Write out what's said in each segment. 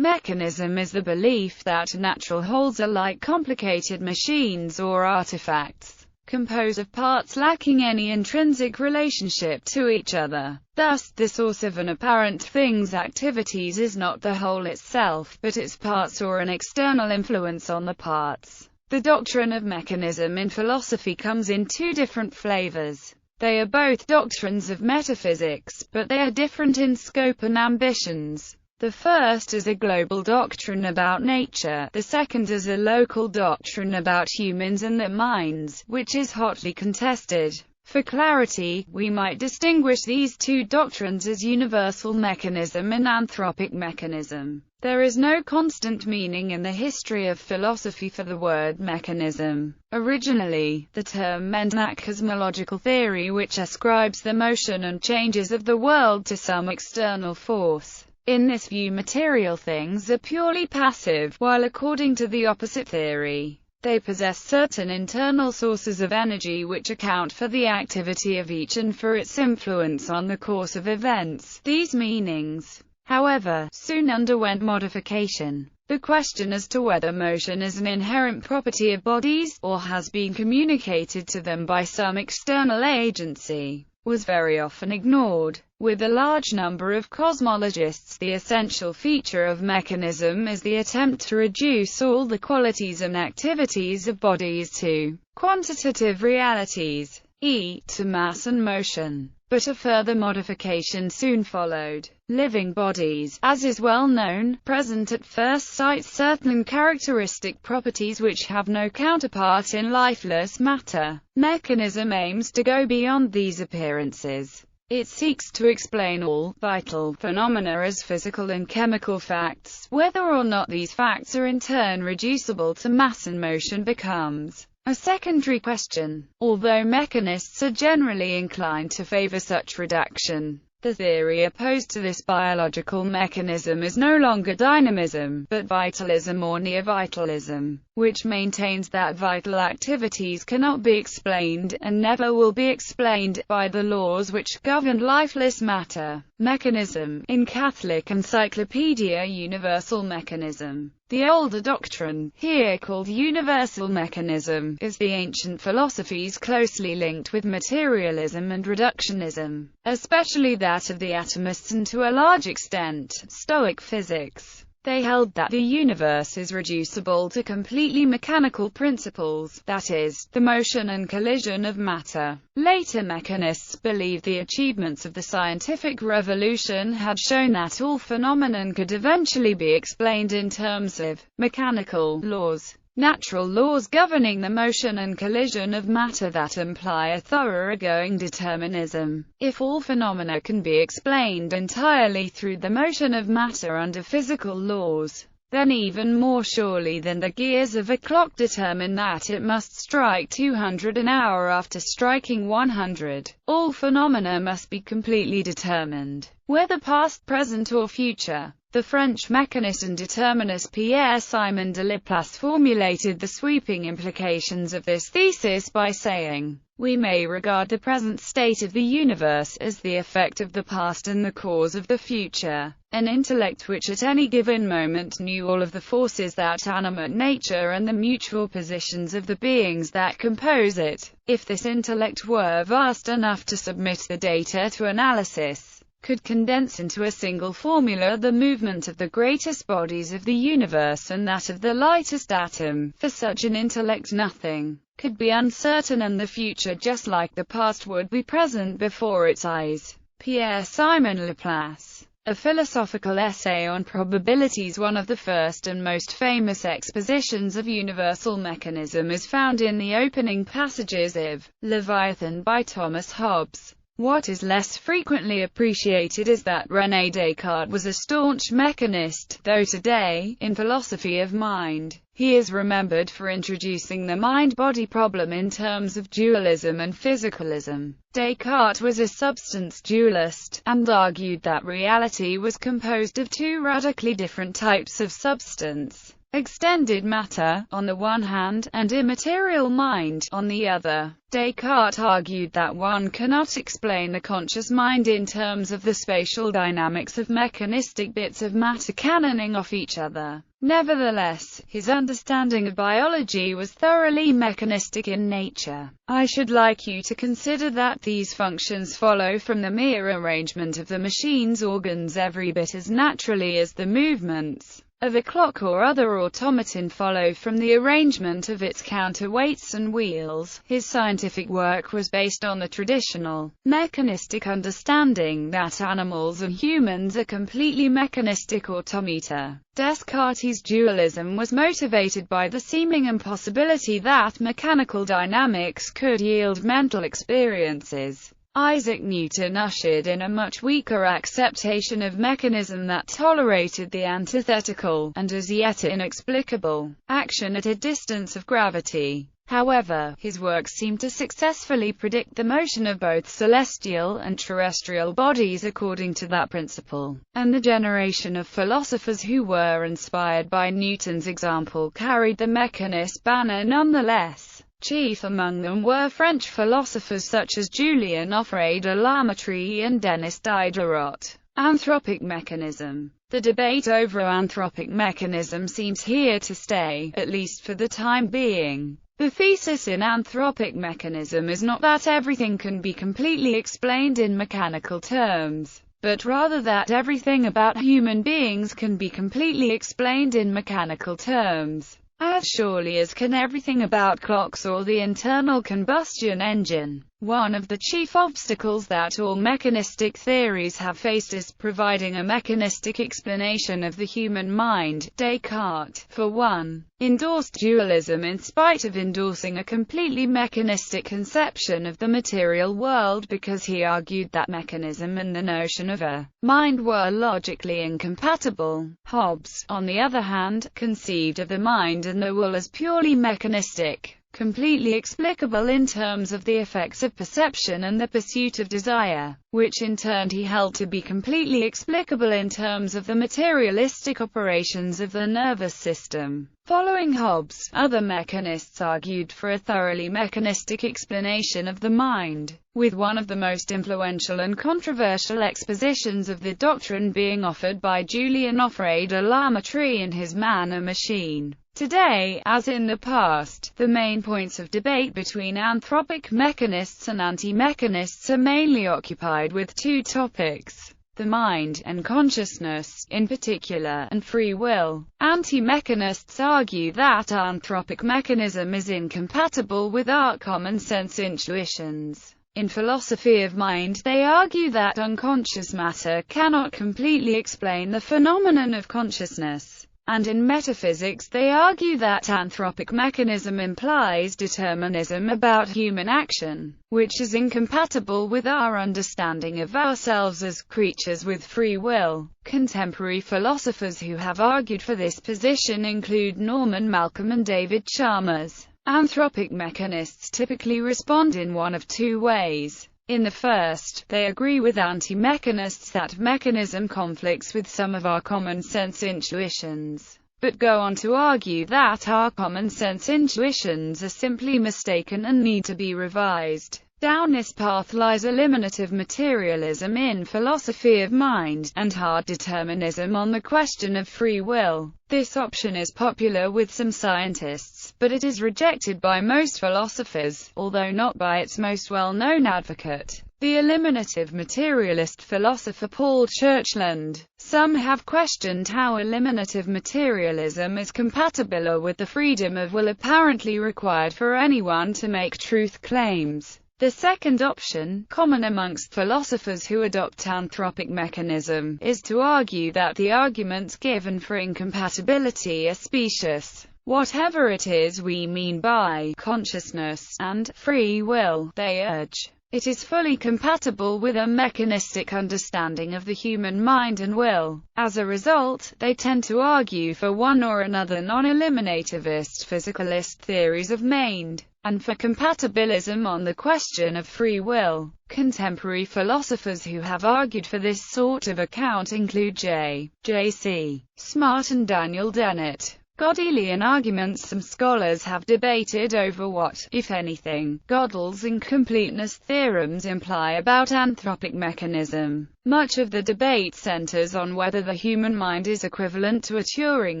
Mechanism is the belief that natural wholes are like complicated machines or artifacts, composed of parts lacking any intrinsic relationship to each other. Thus, the source of an apparent thing's activities is not the whole itself, but its parts or an external influence on the parts. The doctrine of mechanism in philosophy comes in two different flavors. They are both doctrines of metaphysics, but they are different in scope and ambitions. The first is a global doctrine about nature, the second is a local doctrine about humans and their minds, which is hotly contested. For clarity, we might distinguish these two doctrines as universal mechanism and anthropic mechanism. There is no constant meaning in the history of philosophy for the word mechanism. Originally, the term meant a cosmological theory which ascribes the motion and changes of the world to some external force. In this view, material things are purely passive, while according to the opposite theory, they possess certain internal sources of energy which account for the activity of each and for its influence on the course of events. These meanings, however, soon underwent modification. The question as to whether motion is an inherent property of bodies, or has been communicated to them by some external agency, was very often ignored. With a large number of cosmologists, the essential feature of mechanism is the attempt to reduce all the qualities and activities of bodies to quantitative realities, to mass and motion. But a further modification soon followed. Living bodies, as is well known, present at first sight certain characteristic properties which have no counterpart in lifeless matter. Mechanism aims to go beyond these appearances. It seeks to explain all vital phenomena as physical and chemical facts. Whether or not these facts are in turn reducible to mass and motion becomes a secondary question. Although mechanists are generally inclined to favor such reduction, the theory opposed to this biological mechanism is no longer dynamism, but vitalism or neovitalism, which maintains that vital activities cannot be explained, and never will be explained, by the laws which govern lifeless matter. Mechanism, in Catholic Encyclopedia Universal Mechanism. The older doctrine, here called universal mechanism, is the ancient philosophies closely linked with materialism and reductionism, especially that of the atomists and to a large extent, Stoic physics. They held that the universe is reducible to completely mechanical principles, that is, the motion and collision of matter. Later mechanists believed the achievements of the scientific revolution had shown that all phenomenon could eventually be explained in terms of mechanical laws. Natural laws governing the motion and collision of matter that imply a thoroughgoing determinism. If all phenomena can be explained entirely through the motion of matter under physical laws, then even more surely than the gears of a clock determine that it must strike 200 an hour after striking 100, all phenomena must be completely determined, whether past, present or future. The French mechanist and determinist Pierre-Simon Laplace formulated the sweeping implications of this thesis by saying, "We may regard the present state of the universe as the effect of the past and the cause of the future. An intellect which at any given moment knew all of the forces that animate nature and the mutual positions of the beings that compose it, if this intellect were vast enough to submit the data to analysis, could condense into a single formula the movement of the greatest bodies of the universe and that of the lightest atom. For such an intellect nothing could be uncertain, and the future, just like the past, would be present before its eyes." Pierre-Simon Laplace. A philosophical essay on probabilities. One of the first and most famous expositions of universal mechanism is found in the opening passages of Leviathan by Thomas Hobbes. What is less frequently appreciated is that René Descartes was a staunch mechanist, though today, in philosophy of mind, he is remembered for introducing the mind-body problem in terms of dualism and physicalism. Descartes was a substance dualist, and argued that reality was composed of two radically different types of substance. extended matter, on the one hand, and immaterial mind, on the other. Descartes argued that one cannot explain the conscious mind in terms of the spatial dynamics of mechanistic bits of matter cannoning off each other. Nevertheless, his understanding of biology was thoroughly mechanistic in nature. I should like you to consider that these functions follow from the mere arrangement of the machine's organs every bit as naturally as the movements of a clock or other automaton follow from the arrangement of its counterweights and wheels. His scientific work was based on the traditional, mechanistic understanding that animals and humans are completely mechanistic automata. Descartes' dualism was motivated by the seeming impossibility that mechanical dynamics could yield mental experiences. Isaac Newton ushered in a much weaker acceptation of mechanism that tolerated the antithetical, and as yet inexplicable, action at a distance of gravity. However, his works seem to successfully predict the motion of both celestial and terrestrial bodies according to that principle, and the generation of philosophers who were inspired by Newton's example carried the mechanist banner nonetheless. Chief among them were French philosophers such as Julien Offray de Lamettrie and Denis Diderot. Anthropic mechanism. The debate over anthropic mechanism seems here to stay, at least for the time being. The thesis in anthropic mechanism is not that everything can be completely explained in mechanical terms, but rather that everything about human beings can be completely explained in mechanical terms, as surely as can everything about clocks or the internal combustion engine. One of the chief obstacles that all mechanistic theories have faced is providing a mechanistic explanation of the human mind. Descartes, for one, endorsed dualism in spite of endorsing a completely mechanistic conception of the material world because he argued that mechanism and the notion of a mind were logically incompatible. Hobbes, on the other hand, conceived of the mind and the will as purely mechanistic, completely explicable in terms of the effects of perception and the pursuit of desire, which in turn he held to be completely explicable in terms of the materialistic operations of the nervous system. Following Hobbes, other mechanists argued for a thoroughly mechanistic explanation of the mind, with one of the most influential and controversial expositions of the doctrine being offered by Julien Offray de Lamettrie in his Man a Machine. Today, as in the past, the main points of debate between anthropic mechanists and anti-mechanists are mainly occupied with two topics: the mind, and consciousness, in particular, and free will. Anti-mechanists argue that anthropic mechanism is incompatible with our common-sense intuitions. In philosophy of mind, they argue that unconscious matter cannot completely explain the phenomenon of consciousness. And in metaphysics they argue that anthropic mechanism implies determinism about human action, which is incompatible with our understanding of ourselves as creatures with free will. Contemporary philosophers who have argued for this position include Norman Malcolm and David Chalmers. Anthropic mechanists typically respond in one of two ways. In the first, they agree with anti-mechanists that mechanism conflicts with some of our common-sense intuitions, but go on to argue that our common-sense intuitions are simply mistaken and need to be revised. Down this path lies eliminative materialism in philosophy of mind, and hard determinism on the question of free will. This option is popular with some scientists, but it is rejected by most philosophers, although not by its most well-known advocate, the eliminative materialist philosopher Paul Churchland. Some have questioned how eliminative materialism is compatible with the freedom of will apparently required for anyone to make truth claims. The second option, common amongst philosophers who adopt anthropic mechanism, is to argue that the arguments given for incompatibility are specious. Whatever it is we mean by consciousness and free will, they urge, it is fully compatible with a mechanistic understanding of the human mind and will. As a result, they tend to argue for one or another non-eliminativist physicalist theories of mind, and for compatibilism on the question of free will. Contemporary philosophers who have argued for this sort of account include J.C. Smart and Daniel Dennett. Gödelian arguments. Some scholars have debated over what, if anything, Gödel's incompleteness theorems imply about anthropic mechanism. Much of the debate centers on whether the human mind is equivalent to a Turing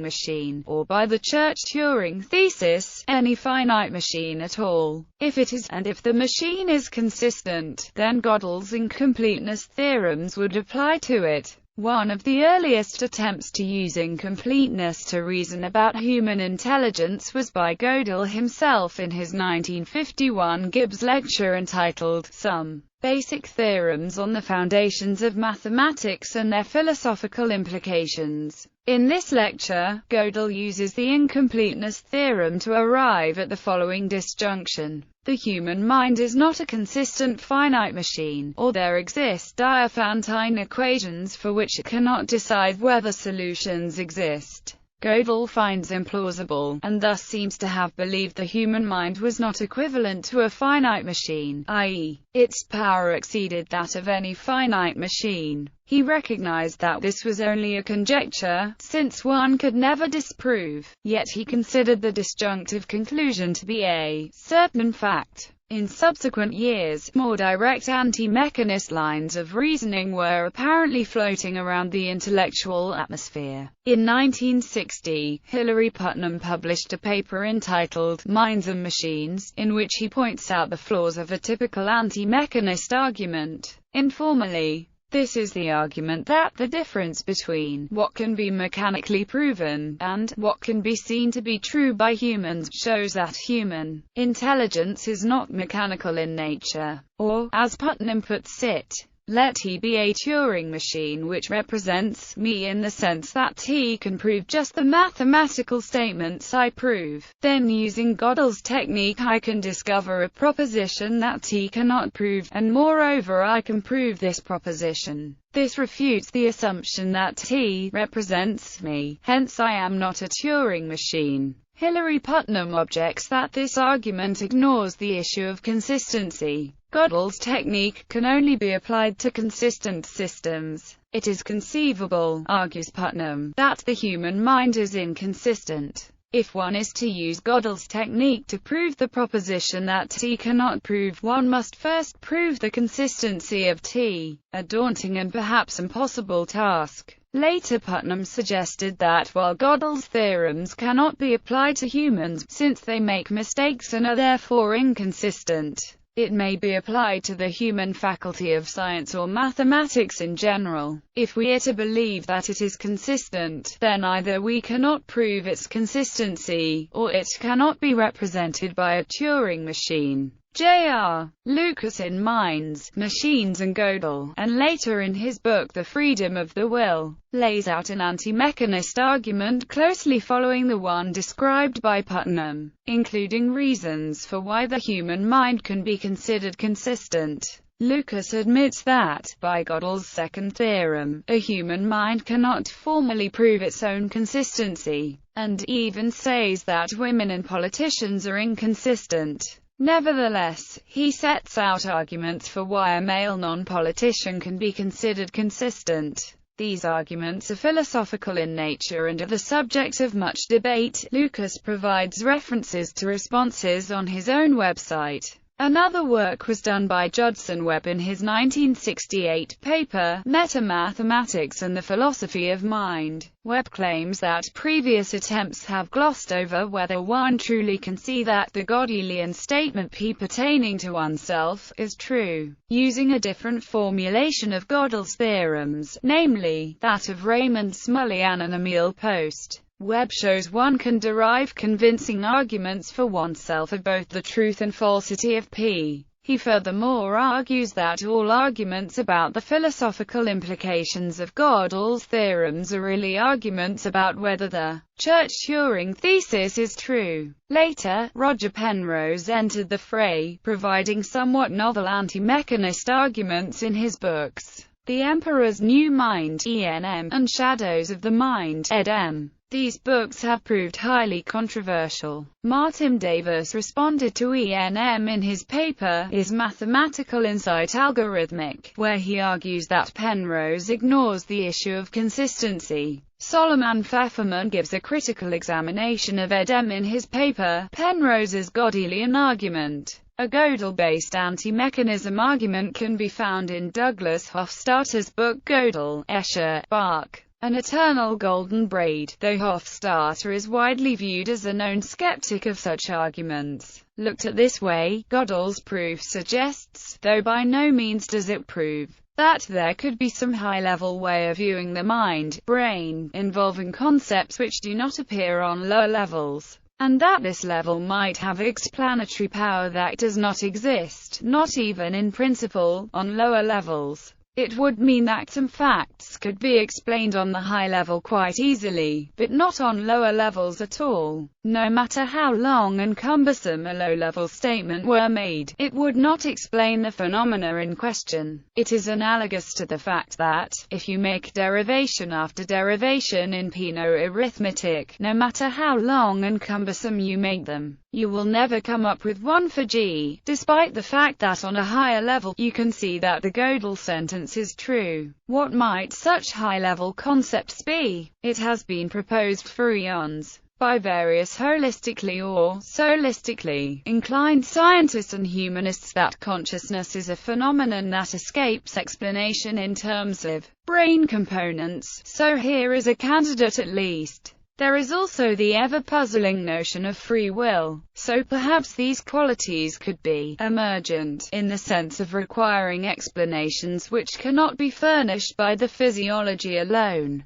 machine, or by the Church-Turing thesis, any finite machine at all. If it is, and if the machine is consistent, then Gödel's incompleteness theorems would apply to it. One of the earliest attempts to use incompleteness to reason about human intelligence was by Gödel himself in his 1951 Gibbs lecture entitled, Some Basic Theorems on the Foundations of Mathematics and Their Philosophical Implications. In this lecture, Gödel uses the incompleteness theorem to arrive at the following disjunction. The human mind is not a consistent finite machine, or there exist Diophantine equations for which it cannot decide whether solutions exist. Gödel finds implausible, and thus seems to have believed the human mind was not equivalent to a finite machine, i.e., its power exceeded that of any finite machine. He recognized that this was only a conjecture, since one could never disprove, yet he considered the disjunctive conclusion to be a certain fact. In subsequent years, more direct anti-mechanist lines of reasoning were apparently floating around the intellectual atmosphere. In 1960, Hilary Putnam published a paper entitled Minds and Machines, in which he points out the flaws of a typical anti-mechanist argument. Informally, this is the argument that the difference between what can be mechanically proven and what can be seen to be true by humans shows that human intelligence is not mechanical in nature, or, as Putnam puts it, let he be a Turing machine which represents me in the sense that he can prove just the mathematical statements I prove. Then using Gödel's technique I can discover a proposition that he cannot prove, and moreover I can prove this proposition. This refutes the assumption that he represents me, hence I am not a Turing machine. Hilary Putnam objects that this argument ignores the issue of consistency. Gödel's technique can only be applied to consistent systems. It is conceivable, argues Putnam, that the human mind is inconsistent. If one is to use Gödel's technique to prove the proposition that T cannot prove, one must first prove the consistency of T, a daunting and perhaps impossible task. Later Putnam suggested that while Gödel's theorems cannot be applied to humans, since they make mistakes and are therefore inconsistent, it may be applied to the human faculty of science or mathematics in general. If we are to believe that it is consistent, then either we cannot prove its consistency, or it cannot be represented by a Turing machine. J.R. Lucas in Minds, Machines and Gödel, and later in his book The Freedom of the Will, lays out an anti-mechanist argument closely following the one described by Putnam, including reasons for why the human mind can be considered consistent. Lucas admits that, by Gödel's second theorem, a human mind cannot formally prove its own consistency, and even says that women and politicians are inconsistent. Nevertheless, he sets out arguments for why a male non-politician can be considered consistent. These arguments are philosophical in nature and are the subject of much debate. Lucas provides references to responses on his own website. Another work was done by Judson Webb in his 1968 paper, Meta-Mathematics and the Philosophy of Mind. Webb claims that previous attempts have glossed over whether one truly can see that the Gödelian statement P pertaining to oneself is true, using a different formulation of Gödel's theorems, namely, that of Raymond Smullyan and Emil Post. Webb shows one can derive convincing arguments for oneself of both the truth and falsity of P. He furthermore argues that all arguments about the philosophical implications of Gödel's theorems are really arguments about whether the Church-Turing thesis is true. Later, Roger Penrose entered the fray, providing somewhat novel anti-mechanist arguments in his books, The Emperor's New Mind, ENM, and Shadows of the Mind, ed.M. These books have proved highly controversial. Martin Davis responded to ENM in his paper, Is Mathematical Insight Algorithmic?, where he argues that Penrose ignores the issue of consistency. Solomon Pfefferman gives a critical examination of EDM in his paper, Penrose's Gödelian Argument. A Gödel-based anti-mechanism argument can be found in Douglas Hofstadter's book Gödel, Escher, Bach, An Eternal Golden Braid, though Hofstadter is widely viewed as a known skeptic of such arguments. Looked at this way, Gödel's proof suggests, though by no means does it prove, that there could be some high-level way of viewing the mind, brain, involving concepts which do not appear on lower levels, and that this level might have explanatory power that does not exist, not even in principle, on lower levels. It would mean that some facts could be explained on the high level quite easily, but not on lower levels at all. No matter how long and cumbersome a low-level statement were made, it would not explain the phenomena in question. It is analogous to the fact that, if you make derivation after derivation in Peano arithmetic, no matter how long and cumbersome you make them, you will never come up with one for g, despite the fact that on a higher level, you can see that the Gödel sentence is true. What might such high-level concepts be? It has been proposed for eons by various holistically or solistically inclined scientists and humanists that consciousness is a phenomenon that escapes explanation in terms of brain components, so here is a candidate at least. There is also the ever-puzzling notion of free will, so perhaps these qualities could be emergent, in the sense of requiring explanations which cannot be furnished by the physiology alone.